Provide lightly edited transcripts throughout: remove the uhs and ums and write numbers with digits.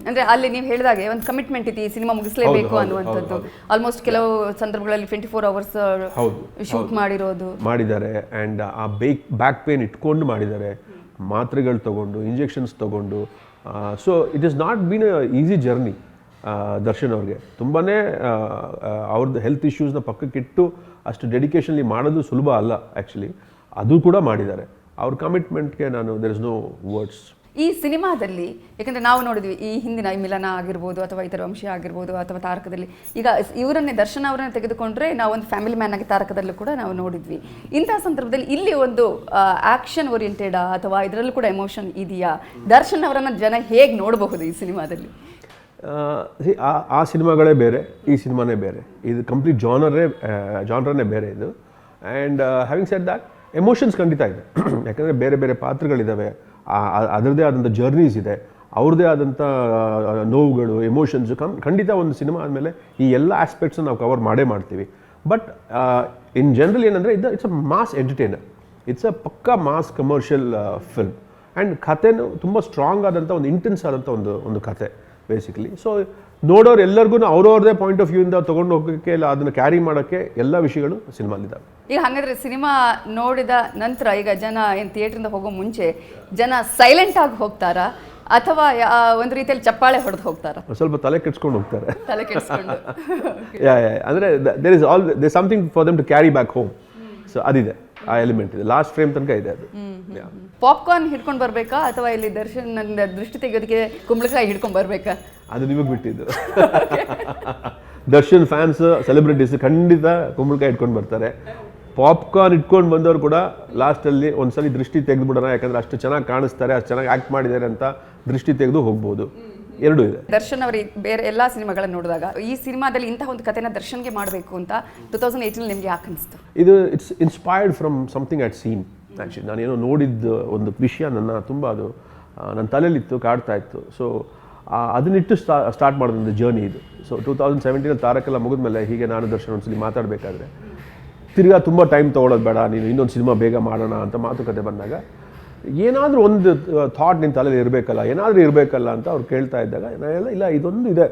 ಅಂದ್ರೆ ಅಲ್ಲಿ ನೀವು ಹೇಳಿದಾಗೆ ಒಂದು ಕಮಿಟ್ಮೆಂಟ್ ಇದೆ, ಈ ಸಿನಿಮಾ ಮುಗಿಸ್ಲೇಬೇಕು ಅನ್ನುವಂಥದ್ದು. ಆಲ್ಮೋಸ್ಟ್ ಕೆಲವು ಸಂದರ್ಭಗಳಲ್ಲಿ 24 ಅವರ್ಸ್ ಶೂಟ್ ಮಾಡಿದ್ದಾರೆ. ಆ್ಯಂಡ್ ಆ ಬ್ಯಾಕ್ ಪೇನ್ ಇಟ್ಕೊಂಡು ಮಾಡಿದ್ದಾರೆ, ಮಾತ್ರೆಗಳು ತಗೊಂಡು, ಇಂಜೆಕ್ಷನ್ಸ್ ತಗೊಂಡು. So it is not been a easy journey Darshan ಅವ್ರಿಗೆ. ತುಂಬಾ ಅವ್ರದ್ದು ಹೆಲ್ತ್ ಇಶ್ಯೂಸ್ನ ಪಕ್ಕಕ್ಕಿಟ್ಟು ಅಷ್ಟು ಡೆಡಿಕೇಶನ್ಲಿ ಮಾಡೋದು ಸುಲಭ ಅಲ್ಲ ಆ್ಯಕ್ಚುಲಿ. ಅದು ಕೂಡ ಮಾಡಿದ್ದಾರೆ. ಅವ್ರ ಕಮಿಟ್ಮೆಂಟ್ಗೆ ದೇರ್ ಇಸ್ ನೋ ವರ್ಡ್ಸ್. ಈ ಸಿನಿಮಾದಲ್ಲಿ ಯಾಕಂದರೆ ನಾವು ನೋಡಿದ್ವಿ ಈ ಹಿಂದಿನ ಮಿಲನ ಆಗಿರ್ಬೋದು ಅಥವಾ ಇತರ ವಂಶ ಆಗಿರ್ಬೋದು ಅಥವಾ ತಾರಕದಲ್ಲಿ, ಈಗ ಇವರನ್ನೇ ದರ್ಶನ್ ಅವರನ್ನೇ ತೆಗೆದುಕೊಂಡ್ರೆ ನಾವು ಒಂದು ಫ್ಯಾಮಿಲಿ ಮ್ಯಾನ್ ಆಗಿ ತಾರಕದಲ್ಲೂ ಕೂಡ ನಾವು ನೋಡಿದ್ವಿ. ಇಂತಹ ಸಂದರ್ಭದಲ್ಲಿ ಇಲ್ಲಿ ಒಂದು ಆ್ಯಕ್ಷನ್ ಓರಿಯೆಂಟೆಡಾ ಅಥವಾ ಇದರಲ್ಲೂ ಕೂಡ ಎಮೋಷನ್ ಇದೆಯಾ? ದರ್ಶನ್ ಅವರನ್ನು ಜನ ಹೇಗೆ ನೋಡಬಹುದು ಈ ಸಿನಿಮಾದಲ್ಲಿ? ಆ ಸಿನಿಮಾಗಳೇ ಬೇರೆ, ಈ ಸಿನಿಮಾನೇ ಬೇರೆ. ಇದು ಕಂಪ್ಲೀಟ್ ಜಾನರೇ ಬೇರೆ ಇದು. And having shed that, emotions ಖಂಡಿತ ಇದೆ. ಯಾಕಂದರೆ ಬೇರೆ ಬೇರೆ ಪಾತ್ರಗಳಿದ್ದಾವೆ, ಅದರದ್ದೇ ಆದಂಥ ಜರ್ನೀಸ್ ಇದೆ, ಅವ್ರದ್ದೇ ಆದಂಥ ನೋವುಗಳು, ಎಮೋಷನ್ಸು. ಖಂಡಿತ ಒಂದು ಸಿನಿಮಾ ಆದಮೇಲೆ ಈ ಎಲ್ಲ ಆಸ್ಪೆಕ್ಟ್ಸನ್ನು ನಾವು ಕವರ್ ಮಾಡ್ತೀವಿ. ಬಟ್ ಇನ್ ಜನರಲ್ ಏನಂದರೆ it's a mass entertainer, it's a ಪಕ್ಕಾ ಮಾಸ್ ಕಮರ್ಷಿಯಲ್ ಫಿಲ್ಮ್. ಆ್ಯಂಡ್ ಕಥೆನೂ ತುಂಬ ಸ್ಟ್ರಾಂಗ್ ಆದಂಥ ಒಂದು ಇಂಟೆನ್ಸ್ ಆದಂಥ ಒಂದು ಕಥೆ ಬೇಸಿಕಲಿ. ಸೊ ನೋಡೋರು ಎಲ್ಲರಿಗೂ ಅವ್ರವ್ರದೇ ಪಾಯಿಂಟ್ ಆಫ್ ವ್ಯೂಯಿಂದ ತೊಗೊಂಡು ಹೋಗೋಕ್ಕೆ, ಇಲ್ಲ ಅದನ್ನು ಕ್ಯಾರಿ ಮಾಡೋಕ್ಕೆ ಎಲ್ಲ ವಿಷಯಗಳು ಸಿನಿಮಾಲಿದ್ದಾವೆ. ಈಗ ಹಾಗಾದರೆ ಸಿನಿಮಾ ನೋಡಿದ ನಂತರ ಈಗ ಜನ ಏನು ಥಿಯೇಟ್ರಿಂದ ಹೋಗೋ ಮುಂಚೆ ಜನ ಸೈಲೆಂಟ್ ಆಗಿ ಹೋಗ್ತಾರಾ ಅಥವಾ ಒಂದು ರೀತಿಯಲ್ಲಿ ಚಪ್ಪಾಳೆ ಹೊಡೆದು ಹೋಗ್ತಾರಾ? ಸ್ವಲ್ಪ ತಲೆ ಕೆಡ್ಸ್ಕೊಂಡು ಹೋಗ್ತಾರೆ. ತಲೆ ಕೆಡಿಸ್ಕೊಂಡು ಅಂದರೆ there something for them to carry back home. So ಅದಿದೆ, ಆ ಎಲಿಮೆಂಟ್ ಇದೆ, ಲಾಸ್ಟ್ ಫ್ರೇಮ್ ತನಕ ಇದೆ ಅದು. ಪಾಪ್ಕಾರ್ನ್ ಹಿಡ್ಕೊಂಡು ಬರಬೇಕಾ ಅಥವಾ ಇಲ್ಲಿ ದರ್ಶನ್ ದೃಷ್ಟಿ ತೆಗೆಯೋದಕ್ಕೆ ಕುಂಬಳಕಾಯಿ ಹಿಡ್ಕೊಂಡು ಬರಬೇಕಾ? ಅದು ನಿಮಗೆ ಬಿಟ್ಟಿದ್ದು. ದರ್ಶನ್ ಫ್ಯಾನ್ಸ್, ಸೆಲೆಬ್ರಿಟೀಸ್ ಖಂಡಿತ ಕುಂಬಳಕಾಯಿ ಇಟ್ಕೊಂಡು ಬರ್ತಾರೆ. ಪಾಪ್ಕಾರ್ನ್ ಇಟ್ಕೊಂಡು ಬಂದವರು ಕೂಡ ಲಾಸ್ಟಲ್ಲಿ ಒಂದ್ಸಲಿ ದೃಷ್ಟಿ ತೆಗೆದುಬಿಡೋಣ, ಯಾಕಂದರೆ ಅಷ್ಟು ಚೆನ್ನಾಗಿ ಕಾಣಿಸ್ತಾರೆ, ಅಷ್ಟು ಚೆನ್ನಾಗಿ ಆ್ಯಕ್ಟ್ ಮಾಡಿದ್ದಾರೆ ಅಂತ ದೃಷ್ಟಿ ತೆಗೆದು ಹೋಗ್ಬೋದು. ಎರಡೂ ಇದೆ. ದರ್ಶನ್ ಅವರು ಬೇರೆ ಎಲ್ಲ ಸಿನಿಮಾಗಳನ್ನು ನೋಡಿದಾಗ ಈ ಸಿನಿಮಾದಲ್ಲಿ ಇಂತಹ ಒಂದು ಕಥೆನ ದರ್ಶನ್ಗೆ ಮಾಡಬೇಕು ಅಂತ 2018 ನಿಮಗೆ ಯಾಕೆ ಅನಿಸ್ತು? ಇದು it's inspired from something I'd seen. Actually ನಾನೇನೋ ನೋಡಿದ್ದು ಒಂದು ವಿಷಯ ತುಂಬ ಅದು ನನ್ನ ತಲೆಯಲ್ಲಿತ್ತು, ಕಾಡ್ತಾ ಇತ್ತು. ಸೊ ಅದನ್ನಿಟ್ಟು ಸ್ಟಾರ್ಟ್ ಮಾಡಿದ ಜರ್ನಿ ಇದು. ಸೊ 2017 ತಾರಕೆಲ್ಲ ಮುಗಿದ್ಮೇಲೆ ಹೀಗೆ ನಾನು ದರ್ಶನ್ ಒಂದ್ಸಲಿ ಮಾತಾಡಬೇಕಾದ್ರೆ, ತಿರ್ಗಾ ತುಂಬ ಟೈಮ್ ತೊಗೊಳೋದು ಬೇಡ, ನೀನು ಇನ್ನೊಂದು ಸಿನಿಮಾ ಬೇಗ ಮಾಡೋಣ ಅಂತ ಮಾತುಕತೆ ಬಂದಾಗ, ಏನಾದರೂ ಒಂದು ಥಾಟ್ ನಿನ್ನ ತಲೆಯಲ್ಲಿ ಇರಬೇಕಲ್ಲ ಅಂತ ಅವ್ರು ಕೇಳ್ತಾ ಇದ್ದಾಗ ನಾನೆಲ್ಲ ಇಲ್ಲ, ಇದೊಂದು ಇದೆ,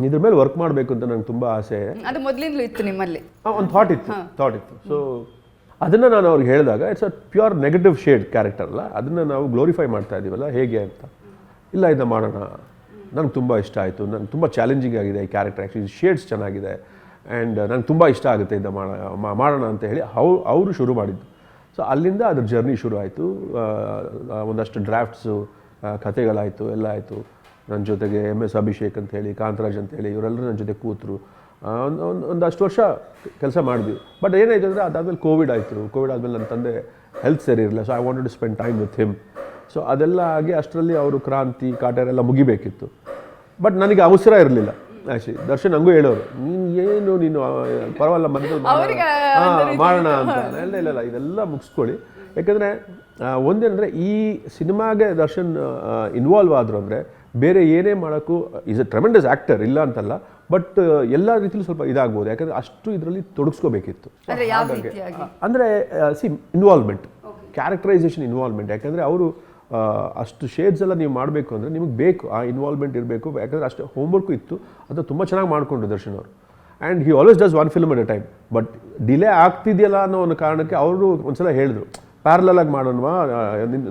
ಇದ್ರ ಮೇಲೆ ವರ್ಕ್ ಮಾಡಬೇಕು ಅಂತ ನಂಗೆ ತುಂಬ ಆಸೆ. ಅದು ಮೊದಲಿಂದಲೂ ಇತ್ತು ನಿಮ್ಮಲ್ಲಿ? ಒಂದು ಥಾಟ್ ಇತ್ತು. ಸೊ ಅದನ್ನು ನಾನು ಅವ್ರಿಗೆ ಹೇಳಿದಾಗ, it's a pure negative shade character ಅಲ್ಲ, ಅದನ್ನು ನಾವು ಗ್ಲೋರಿಫೈ ಮಾಡ್ತಾ ಇದ್ದೀವಲ್ಲ ಹೇಗೆ ಅಂತ. ಇಲ್ಲ, ಇದನ್ನ ಮಾಡೋಣ, ನನಗೆ ತುಂಬ ಇಷ್ಟ ಆಯಿತು, ನನಗೆ ತುಂಬ ಚಾಲೆಂಜಿಂಗ್ ಆಗಿದೆ ಈ ಕ್ಯಾರೆಕ್ಟರ್, ಆ್ಯಕ್ಚುಲಿ ಶೇಡ್ಸ್ ಚೆನ್ನಾಗಿದೆ ಆ್ಯಂಡ್ ನಂಗೆ ತುಂಬ ಇಷ್ಟ ಆಗುತ್ತೆ ಇದನ್ನ ಮಾಡೋಣ ಅಂತ ಹೇಳಿ ಅವರು ಶುರು ಮಾಡಿದ್ದು. ಸೊ ಅಲ್ಲಿಂದ ಅದ್ರ ಜರ್ನಿ ಶುರು ಆಯಿತು. ಒಂದಷ್ಟು ಡ್ರಾಫ್ಟ್ಸು, ಕಥೆಗಳಾಯಿತು, ಎಲ್ಲ ಆಯಿತು. ನನ್ನ ಜೊತೆಗೆ MS ಅಭಿಷೇಕ್ ಅಂತ ಹೇಳಿ, ಕಾಂತರಾಜ್ ಅಂತ ಹೇಳಿ, ಇವರೆಲ್ಲರೂ ನನ್ನ ಜೊತೆ ಕೂತರು. ಒಂದಷ್ಟು ವರ್ಷ ಕೆಲಸ ಮಾಡಿದ್ವಿ. ಬಟ್ ಏನಾಯಿತು ಅಂದರೆ ಅದಾದಮೇಲೆ ಕೋವಿಡ್ ಆದಮೇಲೆ ನನ್ನ ತಂದೆ ಹೆಲ್ತ್ ಸರಿ ಇರಲಿಲ್ಲ. So I wanted to spend time with him. So ಅದೆಲ್ಲ ಆಗಿ ಅಷ್ಟರಲ್ಲಿ ಅವರು ಕ್ರಾಂತಿ, ಕಾಟೇರ ಎಲ್ಲ ಮುಗಿಬೇಕಿತ್ತು. ಬಟ್ ನನಗೆ ಅವಸರ ಇರಲಿಲ್ಲ ಆ್ಯಕ್ಚುಲಿ. ದರ್ಶನ್ ಹಂಗೂ ಹೇಳೋರು, ನೀನು ಪರವಾಗಿಲ್ಲ ಮನೆಯಲ್ಲಿ ಮಾಡೋಣ ಅಂತ. ಇಲ್ಲ, ಇದೆಲ್ಲ ಮುಗಿಸ್ಕೊಳ್ಳಿ. ಯಾಕಂದರೆ ಒಂದೇನಂದರೆ ಈ ಸಿನಿಮಾಗೆ ದರ್ಶನ್ ಇನ್ವಾಲ್ವ್ ಆದರು ಅಂದರೆ ಬೇರೆ ಏನೇ ಮಾಡೋಕ್ಕೂ ಈಸ್ ಅ ಟ್ರೆಮೆಂಡಸ್ ಆ್ಯಕ್ಟರ್, ಇಲ್ಲ ಅಂತಲ್ಲ, ಬಟ್ ಎಲ್ಲ ರೀತಿಯಲ್ಲೂ ಸ್ವಲ್ಪ ಇದಾಗ್ಬೋದು. ಯಾಕಂದರೆ ಅಷ್ಟು ಇದರಲ್ಲಿ ತೊಡಗಿಸ್ಕೋಬೇಕಿತ್ತು. ಅಂದರೆ ಇನ್ವಾಲ್ವ್ಮೆಂಟ್, ಕ್ಯಾರೆಕ್ಟರೈಸೇಷನ್ ಇನ್ವಾಲ್ವ್ಮೆಂಟ್. ಯಾಕಂದರೆ ಅವರು ಅಷ್ಟು ಶೇಡ್ಸ್ ಎಲ್ಲ ನೀವು ಮಾಡಬೇಕು ಅಂದರೆ ನಿಮಗೆ ಬೇಕು, ಆ ಇನ್ವಾಲ್ವ್ಮೆಂಟ್ ಇರಬೇಕು. ಯಾಕಂದರೆ ಅಷ್ಟು ಹೋಮ್ವರ್ಕು ಇತ್ತು, ಅದು ತುಂಬ ಚೆನ್ನಾಗಿ ಮಾಡಿಕೊಂಡ್ರು ದರ್ಶನ್ ಅವರು. And he always does one film at a time. But delay ಆಗ್ತಿದೆಯಲ್ಲ ಅನ್ನೋ ಒಂದು ಕಾರಣಕ್ಕೆ ಅವರು ಒಂದ್ಸಲ ಹೇಳಿದ್ರು, ಪ್ಯಾರಲಾಗಿ ಮಾಡೋಣವಾ,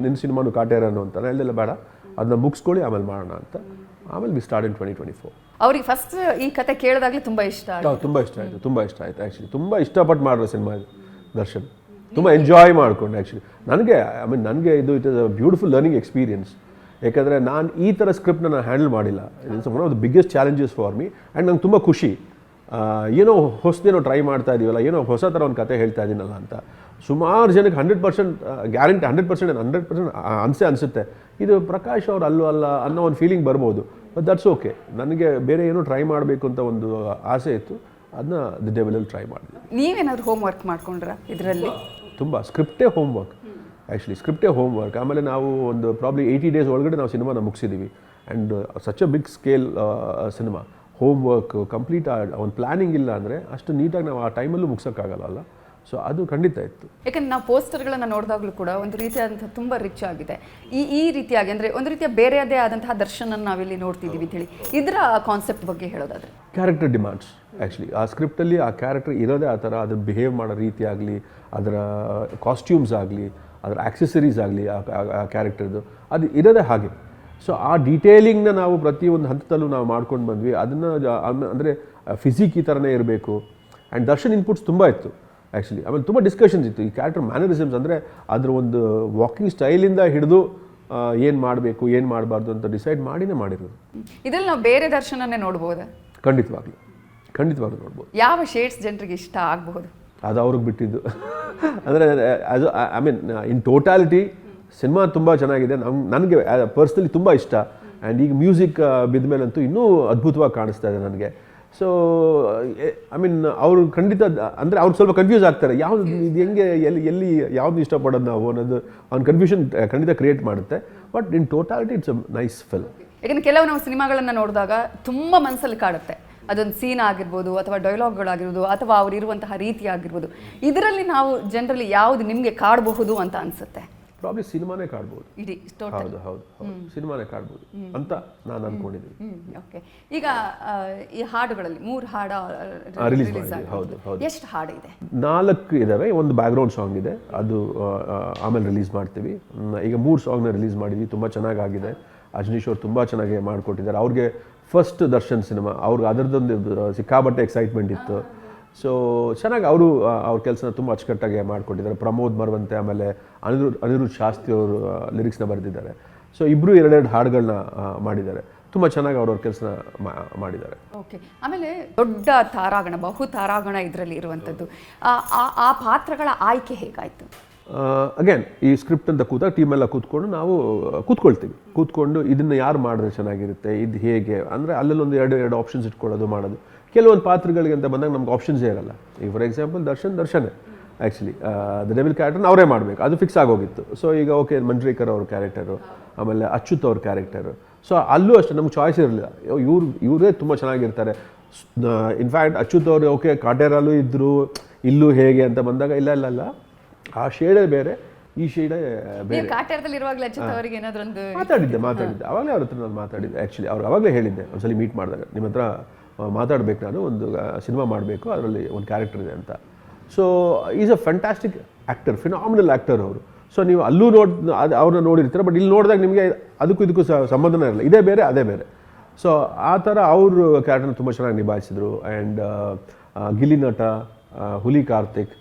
ನಿನ್ನ ಸಿನಿಮಾನು ಕಾಟೇರನು ಅಂತ. ಹೇಳಿಲ್ಲ, ಬೇಡ, ಅದನ್ನ ಮುಗಿಸ್ಕೊಳ್ಳಿ, ಆಮೇಲೆ ಮಾಡೋಣ ಅಂತ. ಆಮೇಲೆ ವಿ ಸ್ಟಾರ್ಟ್ ಇನ್ 2024. ಅವ್ರಿಗೆ ಫಸ್ಟ್ ಈ ಕತೆ ಕೇಳಿದಾಗಲೇ ತುಂಬ ಇಷ್ಟ ಆಯಿತು ಆ್ಯಕ್ಚುಲಿ. ತುಂಬ ಇಷ್ಟಪಟ್ಟು ಮಾಡಿರೋ ಸಿನಿಮಾ ಇದು ದರ್ಶನ್. ತುಂಬ ಎಂಜಾಯ್ ಮಾಡಿಕೊಂಡು ಆ್ಯಕ್ಚುಲಿ. ನನಗೆ ಇದು it is a beautiful learning experience. ಯಾಕಂದರೆ ನಾನು ಈ ಥರ ಸ್ಕ್ರಿಪ್ಟ್ನ ನಾನು ಹ್ಯಾಂಡಲ್ ಮಾಡಿಲ್ಲ. It's one of the biggest challenges for me. And ನಂಗೆ ತುಂಬ ಖುಷಿ, ಏನೋ ಹೊಸದೇನೋ ಟ್ರೈ ಮಾಡ್ತಾ ಇದೀವಲ್ಲ, ಏನೋ ಹೊಸ ಥರ ಒಂದು ಕತೆ ಹೇಳ್ತಾ ಇದ್ದೀನಲ್ಲ ಅಂತ. ಸುಮಾರು ಜನಕ್ಕೆ 100% ಗ್ಯಾರಂಟಿ, 100% ಅನಿಸುತ್ತೆ ಇದು ಪ್ರಕಾಶ್ ಅವ್ರು ಅಲ್ಲ ಅನ್ನೋ ಒಂದು ಫೀಲಿಂಗ್ ಬರ್ಬೋದು. But that's okay. ನನಗೆ ಬೇರೆ ಏನೋ ಟ್ರೈ ಮಾಡಬೇಕು ಅಂತ ಒಂದು ಆಸೆ ಇತ್ತು, ಅದನ್ನ ದಿ ಡೆವಲಲ್ಲಿ ಟ್ರೈ ಮಾಡಿದೆ. ನೀವೇನಾದರೂ ಹೋಮ್ ವರ್ಕ್ ಮಾಡ್ಕೊಂಡ್ರಾ ಇದರಲ್ಲಿ? ತುಂಬ ಸ್ಕ್ರಿಪ್ಟೇ ಹೋಮ್ ವರ್ಕ್. ಆಮೇಲೆ ನಾವು ಒಂದು ಪ್ರಾಬ್ಲಿ 80 days ಒಳಗಡೆ ನಾವು ಸಿನಿಮಾನ ಮುಗಿಸಿದ್ದೀವಿ. And such a big scale cinema, home work complete. ಒಂದು ಪ್ಲ್ಯಾನಿಂಗ್ ಇಲ್ಲ ಅಂದರೆ ಅಷ್ಟು ನೀಟಾಗಿ ನಾವು ಆ ಟೈಮಲ್ಲೂ ಮುಗಿಸೋಕ್ಕಾಗಲ್ಲ. ಸೊ ಅದು ಖಂಡಿತ ಇತ್ತು. ಯಾಕಂದ್ರೆ ನಾವು ಪೋಸ್ಟರ್ಗಳನ್ನು ನೋಡಿದಾಗಲೂ ಕೂಡ ಒಂದು ರೀತಿಯಾದಂಥ ತುಂಬ ರಿಚ್ ಆಗಿದೆ. ಈ ರೀತಿಯಾಗಿ ಅಂದರೆ ಒಂದು ರೀತಿಯ ಬೇರೆಯದೇ ಆದಂತಹ ದರ್ಶನ ನಾವಿಲ್ಲಿ ನೋಡ್ತಿದ್ದೀವಿ ಅಂತ ಹೇಳಿ, ಇದರ ಕಾನ್ಸೆಪ್ಟ್ ಬಗ್ಗೆ ಹೇಳೋದಾದ್ರೆ ಕ್ಯಾರೆಕ್ಟರ್ ಡಿಮಾಂಡ್ಸ್ ಆ್ಯಕ್ಚುಲಿ ಆ ಸ್ಕ್ರಿಪ್ಟಲ್ಲಿ ಆ ಕ್ಯಾರೆಕ್ಟರ್ ಇರೋದೇ ಆ ಥರ, ಅದ್ರ ಬಿಹೇವ್ ಮಾಡೋ ರೀತಿ ಆಗಲಿ, ಅದರ ಕಾಸ್ಟ್ಯೂಮ್ಸ್ ಆಗಲಿ, ಅದರ ಆಕ್ಸೆಸರೀಸ್ ಆಗಲಿ, ಆ ಕ್ಯಾರೆಕ್ಟರ್ದು ಅದು ಇರೋದೇ ಹಾಗೆ. ಸೊ ಆ ಡೀಟೇಲಿಂಗ್ನ ನಾವು ಪ್ರತಿಯೊಂದು ಹಂತದಲ್ಲೂ ನಾವು ಮಾಡ್ಕೊಂಡು ಬಂದ್ವಿ. ಅದನ್ನು ಅಂದರೆ ಫಿಸಿಕ್ ಈ ಥರನೇ ಇರಬೇಕು. ಆ್ಯಂಡ್ ದರ್ಶನ್ ಇನ್ಪುಟ್ಸ್ ತುಂಬ ಇತ್ತು ಆ್ಯಕ್ಚುಲಿ. ಆಮೇಲೆ ತುಂಬ ಡಿಸ್ಕಷನ್ಸ್ ಇತ್ತು ಈ ಕ್ಯಾರೆಕ್ಟರ್ ಮ್ಯಾನರಿಸಮ್ಸ್, ಅಂದರೆ ಅದರ ಒಂದು ವಾಕಿಂಗ್ ಸ್ಟೈಲಿಂದ ಹಿಡಿದು ಏನು ಮಾಡಬೇಕು ಏನು ಮಾಡಬಾರ್ದು ಅಂತ ಡಿಸೈಡ್ ಮಾಡಿನೇ ಮಾಡಿರೋದು. ಇದರಲ್ಲಿ ನಾವು ಬೇರೆ ದರ್ಶನನೇ ನೋಡ್ಬೋದಾ? ಖಂಡಿತವಾಗ್ಲೂ ನೋಡ್ಬೋದು. ಯಾವ ಶೇಡ್ಸ್ ಜನರಿಗೆ ಇಷ್ಟ ಆಗಬಹುದು ಅದು ಅವ್ರಿಗೆ ಬಿಟ್ಟಿದ್ದು. ಅಂದರೆ ಅದು I mean in totality cinema ತುಂಬ ಚೆನ್ನಾಗಿದೆ. ನನಗೆ ಪರ್ಸ್ನಲಿ ತುಂಬ ಇಷ್ಟ. ಆ್ಯಂಡ್ ಈಗ ಮ್ಯೂಸಿಕ್ ಬಿದ್ದ ಮೇಲಂತೂ ಇನ್ನೂ ಅದ್ಭುತವಾಗಿ ಕಾಣಿಸ್ತಾ ಇದೆ ನನಗೆ. ಸೊ ಐ ಮೀನ್ ಅವರು ಖಂಡಿತ ಅಂದರೆ ಅವ್ರು ಸ್ವಲ್ಪ ಕನ್ಫ್ಯೂಸ್ ಆಗ್ತಾರೆ, ಯಾವುದು ಇದು ಹೆಂಗೆ ಎಲ್ಲಿ ಯಾವ್ದು ಇಷ್ಟಪಡೋದು ನಾವು ಅನ್ನೋದು ಅವ್ನ ಕನ್ಫ್ಯೂಷನ್ ಖಂಡಿತ ಕ್ರಿಯೇಟ್ ಮಾಡುತ್ತೆ. But in totality it's a nice film. ಯಾಕಂದರೆ ಕೆಲವು ನಾವು ಸಿನಿಮಾಗಳನ್ನು ನೋಡಿದಾಗ ತುಂಬ ಮನಸ್ಸಲ್ಲಿ ಕಾಡುತ್ತೆ, ಅದೊಂದು ಸೀನ್ ಆಗಿರ್ಬೋದು ಅಥವಾ ಡೈಲಾಗ್ಗಳಾಗಿರ್ಬೋದು ಅಥವಾ ಅವ್ರು ಇರುವಂತಹ ರೀತಿ ಆಗಿರ್ಬೋದು. ಇದರಲ್ಲಿ ನಾವು ಜನರಲಿ ಯಾವುದು ನಿಮಗೆ ಕಾಡಬಹುದು ಅಂತ ಅನಿಸುತ್ತೆ? ಪ್ರಾಬ್ಲಿ ಸಿನಿಮಾನೇ ಕಾಡ್ಬೋದು. ಇಡೀ ಹೌದು ಸಿನಿಮಾನೇ ಕಾಡ್ಬೋದು ಅಂತ ನಾನು ಅನ್ಕೊಂಡಿದ್ದೀನಿ. ಓಕೆ, ಈಗ ಈ ಹಾಡುಗಳಲ್ಲಿ 3 ಹಾಡು ರಿಲೀಸ್ ಮಾಡಿದೆ. ಹೌದು. ಎಷ್ಟು ಹಾಡು ಇದೆ? 4 ಇದಾವೆ. ಒಂದು ಬ್ಯಾಕ್ಗ್ರೌಂಡ್ ಸಾಂಗ್ ಇದೆ, ಅದು ಆಮೇಲೆ ರಿಲೀಸ್ ಮಾಡ್ತೀವಿ. ಈಗ 3 ಸಾಂಗ್ನ ರಿಲೀಸ್ ಮಾಡಿದ್ವಿ, ತುಂಬ ಚೆನ್ನಾಗಿದೆ. ಅಜನೀಶ್ ಅವ್ರು ತುಂಬ ಚೆನ್ನಾಗಿ ಮಾಡಿಕೊಟ್ಟಿದ್ದಾರೆ. ಅವ್ರಿಗೆ ಫಸ್ಟ್ ದರ್ಶನ್ ಸಿನಿಮಾ, ಅವ್ರಿಗೆ ಅದರದ್ದೊಂದು ಸಿಕ್ಕಾಬಟ್ಟೆ ಎಕ್ಸೈಟ್ಮೆಂಟ್ ಇತ್ತು. ಸೊ ಚೆನ್ನಾಗಿ ಅವ್ರ ಕೆಲಸನ ತುಂಬ ಅಚ್ಚುಕಟ್ಟಾಗಿ ಮಾಡಿಕೊಟ್ಟಿದ್ದಾರೆ. ಪ್ರಮೋದ್ ಮರವಂತೆ ಆಮೇಲೆ ಅನಿರುದ್ಧ್ ಶಾಸ್ತ್ರಿ ಅವರು ಲಿರಿಕ್ಸ್ನ ಬರೆದಿದ್ದಾರೆ. ಸೊ ಇಬ್ಬರು 2 ಹಾಡುಗಳನ್ನ ಮಾಡಿದ್ದಾರೆ. ತುಂಬ ಚೆನ್ನಾಗಿ ಅವ್ರವ್ರ ಕೆಲಸನ ಮಾಡಿದ್ದಾರೆ. ಓಕೆ, ಆಮೇಲೆ ದೊಡ್ಡ ತಾರಾಗಣ, ಬಹು ತಾರಾಗಣ ಇದರಲ್ಲಿ ಇರುವಂಥದ್ದು. ಆ ಪಾತ್ರಗಳ ಆಯ್ಕೆ ಹೇಗಾಯಿತು? ಅಗೇನ್ ಈ ಸ್ಕ್ರಿಪ್ಟ್ ಅಂತ ಕೂತಾಗ ಟೀಮೆಲ್ಲ ಕೂತ್ಕೊಂಡು ನಾವು ಕೂತ್ಕೊಂಡು ಇದನ್ನು ಯಾರು ಮಾಡಿದ್ರೆ ಚೆನ್ನಾಗಿರುತ್ತೆ, ಇದು ಹೇಗೆ ಅಂದರೆ ಅಲ್ಲೊಂದು 2 ಆಪ್ಷನ್ಸ್ ಇಟ್ಕೊಳ್ಳೋದು ಮಾಡೋದು. ಕೆಲವೊಂದು ಪಾತ್ರಗಳಿಗೆ ಅಂತ ಬಂದಾಗ ನಮ್ಗೆ ಆಪ್ಷನ್ಸೇ ಇರಲ್ಲ. ಈಗ ಫಾರ್ ಎಕ್ಸಾಂಪಲ್ ದರ್ಶನೇ ಆ್ಯಕ್ಚುಲಿ ದ ಡೆವಿಲ್ ಕ್ಯಾರೆಕ್ಟರ್ನ ಅವರೇ ಮಾಡಬೇಕು, ಅದು ಫಿಕ್ಸ್ ಆಗೋಗಿತ್ತು. ಸೊ ಈಗ ಓಕೆ ಮಂಜ್ರೇಕರ್ ಅವ್ರ ಕ್ಯಾರೆಕ್ಟರು, ಆಮೇಲೆ ಅಚ್ಯುತ್ ಅವ್ರ ಕ್ಯಾರೆಕ್ಟರು. ಸೊ ಅಲ್ಲೂ ಅಷ್ಟೇ ನಮ್ಗೆ ಚಾಯ್ಸ್ ಇರಲಿಲ್ಲ, ಇವರೇ ತುಂಬ ಚೆನ್ನಾಗಿರ್ತಾರೆ. ಇನ್ಫ್ಯಾಕ್ಟ್ ಅಚ್ಯುತ್ ಅವರು ಓಕೆ ಕಾಟೇರಲ್ಲೂ ಇದ್ದರು, ಇಲ್ಲೂ ಹೇಗೆ ಅಂತ ಬಂದಾಗ ಇಲ್ಲ ಆ ಶೇಡೇ ಬೇರೆ, ಈ ಶೇಡೇ ಬೇರೆ. ಮಾತಾಡಿದ್ದೆ ಅವಾಗಲೇ ಅವ್ರ ಹತ್ರ ನಾನು ಮಾತಾಡಿದ್ದೆ. ಆ್ಯಕ್ಚುಲಿ ಅವ್ರು ಅವಾಗಲೇ ಹೇಳಿದ್ದೆ, ಒಂದ್ಸಲಿ ಮೀಟ್ ಮಾಡಿದಾಗ, ನಿಮ್ಮ ಹತ್ರ ಮಾತಾಡಬೇಕು, ನಾನು ಒಂದು ಸಿನಿಮಾ ಮಾಡಬೇಕು, ಅದರಲ್ಲಿ ಒಂದು ಕ್ಯಾರೆಕ್ಟರ್ ಇದೆ ಅಂತ. So is a fantastic actor, phenomenal actor ಅವರು. ಸೊ ನೀವು ಅಲ್ಲೂ ಅವ್ರನ್ನ ನೋಡಿರ್ತೀರ, ಬಟ್ ಇಲ್ಲಿ ನೋಡಿದಾಗ ನಿಮಗೆ ಅದಕ್ಕೂ ಇದಕ್ಕೂ ಸಂಬಂಧನೇ ಇರಲ್ಲ, ಇದೇ ಬೇರೆ ಅದೇ ಬೇರೆ. ಸೊ ಆ ಥರ ಅವರು ಕ್ಯಾರೆಕ್ಟರ್ನ ತುಂಬ ಚೆನ್ನಾಗಿ ನಿಭಾಯಿಸಿದ್ರು. ಆ್ಯಂಡ್ ಗಿಲ್ಲಿ ನಟ, ಹುಲಿ ಕಾರ್ತಿಕ್,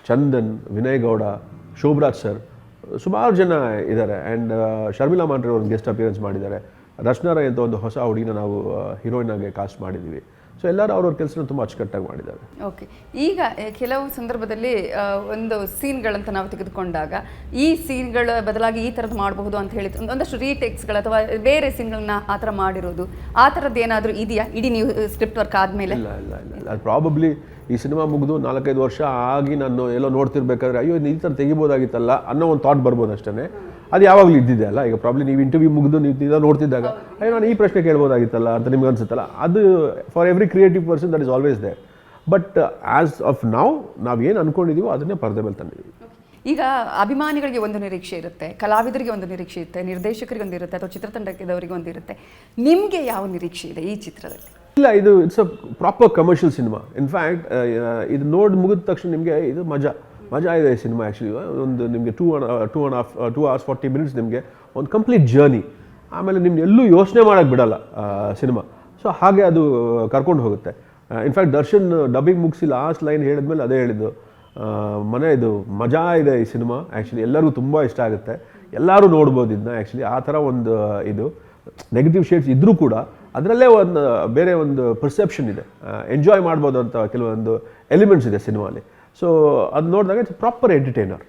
ಚಂದನ್, ವಿನಯ್ ಗೌಡ, ಶೋಭರಾಜ್ ಸರ್, ಸುಮಾರು ಜನ ಇದ್ದಾರೆ. ಆ್ಯಂಡ್ ಶರ್ಮಿಳಾ ಮಾಂಡ್ರೆ ಅವ್ರನ್ನ ಗೆಸ್ಟ್ ಅಪಿಯರೆನ್ಸ್ ಮಾಡಿದ್ದಾರೆ. ರಚನಾ ರೈ ಅಂತ ಒಂದು ಹೊಸ ಹುಡುಗಿನ ನಾವು ಹೀರೋಯಿನ್ ಆಗಿ ಕಾಸ್ಟ್ ಮಾಡಿದ್ದೀವಿ. ಸೊ ಎಲ್ಲರೂ ಅವ್ರವ್ರ ಕೆಲಸನ ತುಂಬ ಅಚ್ಚುಕಟ್ಟಾಗಿ ಮಾಡಿದ್ದಾರೆ. ಓಕೆ, ಈಗ ಕೆಲವು ಸಂದರ್ಭದಲ್ಲಿ ಒಂದು ಸೀನ್ಗಳಂತ ನಾವು ತೆಗೆದುಕೊಂಡಾಗ ಈ ಸೀನ್ಗಳ ಬದಲಾಗಿ ಈ ಥರದ್ದು ಮಾಡಬಹುದು ಅಂತ ಹೇಳಿ ಒಂದಷ್ಟು ರೀಟೇಕ್ಸ್ಗಳು ಅಥವಾ ಬೇರೆ ಸೀನ್ಗಳನ್ನ ಆ ಥರ ಮಾಡಿರೋದು, ಆ ಥರದ್ದು ಏನಾದರೂ ಇದೆಯಾ ಇಡೀ ನೀವು ಸ್ಕ್ರಿಪ್ಟ್ ವರ್ಕ್ ಆದಮೇಲೆ? ಇಲ್ಲ ಅದು ಪ್ರಾಬಬ್ಲಿ ಈ ಸಿನಿಮಾ ಮುಗಿದು 4-5 ವರ್ಷ ಆಗಿ ನಾನು ಎಲ್ಲೋ ನೋಡ್ತಿರ್ಬೇಕಾದ್ರೆ ಅಯ್ಯೋ ಈ ಥರ ತೆಗಿಬೋದಾಗಿತ್ತಲ್ಲ ಅನ್ನೋ ಒಂದು ಥಾಟ್ ಬರ್ಬೋದು ಅಷ್ಟೇ. ಅದು ಯಾವಾಗಲೂ ಇದ್ದಿದೆ ಅಲ್ಲ. ಈಗ ಪ್ರಾಬ್ಲಿ ನೀವು ಇಂಟರ್ವ್ಯೂ ಮುಗಿದು ನೀವು ನೋಡ್ತಿದ್ದಾಗ ಅಯ್ಯೋ ನಾನು ಈ ಪ್ರಶ್ನೆ ಕೇಳ್ಬೋದಾಗಿತ್ತಲ್ಲ ಅಂತ ನಿಮ್ಗೆ ಅನ್ಸುತ್ತಲ್ಲ. ಅದು for every creative person that is always there. But as of ನಾವು ನಾವೇನು ಅಂದ್ಕೊಂಡಿದ್ದೀವೋ ಅದನ್ನೇ ಪರದೆ ಮೇಲೆ ತಂದಿದ್ದೀವಿ. ಈಗ ಅಭಿಮಾನಿಗಳಿಗೆ ಒಂದು ನಿರೀಕ್ಷೆ ಇರುತ್ತೆ, ಕಲಾವಿದರಿಗೆ ಒಂದು ನಿರೀಕ್ಷೆ ಇರುತ್ತೆ, ನಿರ್ದೇಶಕರಿಗೆ ಒಂದು ಇರುತ್ತೆ, ಅಥವಾ ಚಿತ್ರತಂಡದವರಿಗೆ ಒಂದು ಇರುತ್ತೆ. ನಿಮಗೆ ಯಾವ ನಿರೀಕ್ಷೆ ಇದೆ ಈ ಚಿತ್ರದಲ್ಲಿ? ಇಲ್ಲ, ಇದು it's a proper commercial cinema. In fact ಇದು ನೋಡಿ ಮುಗಿದ ತಕ್ಷಣ ನಿಮಗೆ ಇದು ಮಜಾ ಇದೆ ಈ ಸಿನಿಮಾ. ಆ್ಯಕ್ಚುಲಿ ಒಂದು ನಿಮಗೆ 2 hours 40 minutes ನಿಮಗೆ ಒಂದು ಕಂಪ್ಲೀಟ್ ಜರ್ನಿ. ಆಮೇಲೆ ನಿಮ್ಗೆ ಎಲ್ಲೂ ಯೋಚನೆ ಮಾಡೋಕ್ಕೆ ಬಿಡಲ್ಲ ಸಿನಿಮಾ. ಸೊ ಹಾಗೆ ಅದು ಕರ್ಕೊಂಡು ಹೋಗುತ್ತೆ. ಇನ್ಫ್ಯಾಕ್ಟ್ ದರ್ಶನ್ ಡಬ್ಬಿಂಗ್ ಮುಗಿಸಿ ಲಾಸ್ಟ್ ಲೈನ್ ಹೇಳಿದ್ಮೇಲೆ ಅದೇ ಹೇಳಿದ್ದು, ಇದು ಮಜಾ ಇದೆ ಈ ಸಿನಿಮಾ. ಆ್ಯಕ್ಚುಲಿ ಎಲ್ಲರಿಗೂ ತುಂಬ ಇಷ್ಟ ಆಗುತ್ತೆ, ಎಲ್ಲರೂ ನೋಡ್ಬೋದು ಇದನ್ನ. ಆ್ಯಕ್ಚುಲಿ ಆ ಥರ ಒಂದು ಇದು ನೆಗೆಟಿವ್ ಶೇಡ್ಸ್ ಇದ್ದರೂ ಕೂಡ ಅದರಲ್ಲೇ ಒಂದು ಬೇರೆ ಒಂದು ಪರ್ಸೆಪ್ಷನ್ ಇದೆ, ಎಂಜಾಯ್ ಮಾಡ್ಬೋದು ಅಂತ ಕೆಲವೊಂದು ಎಲಿಮೆಂಟ್ಸ್ ಇದೆ ಸಿನಿಮಾಲಿ. ಸೊ ಅದು ನೋಡಿದಾಗ ಇಟ್ಸ್ ಪ್ರಾಪರ್ ಎಂಟರ್ಟೈನರ್.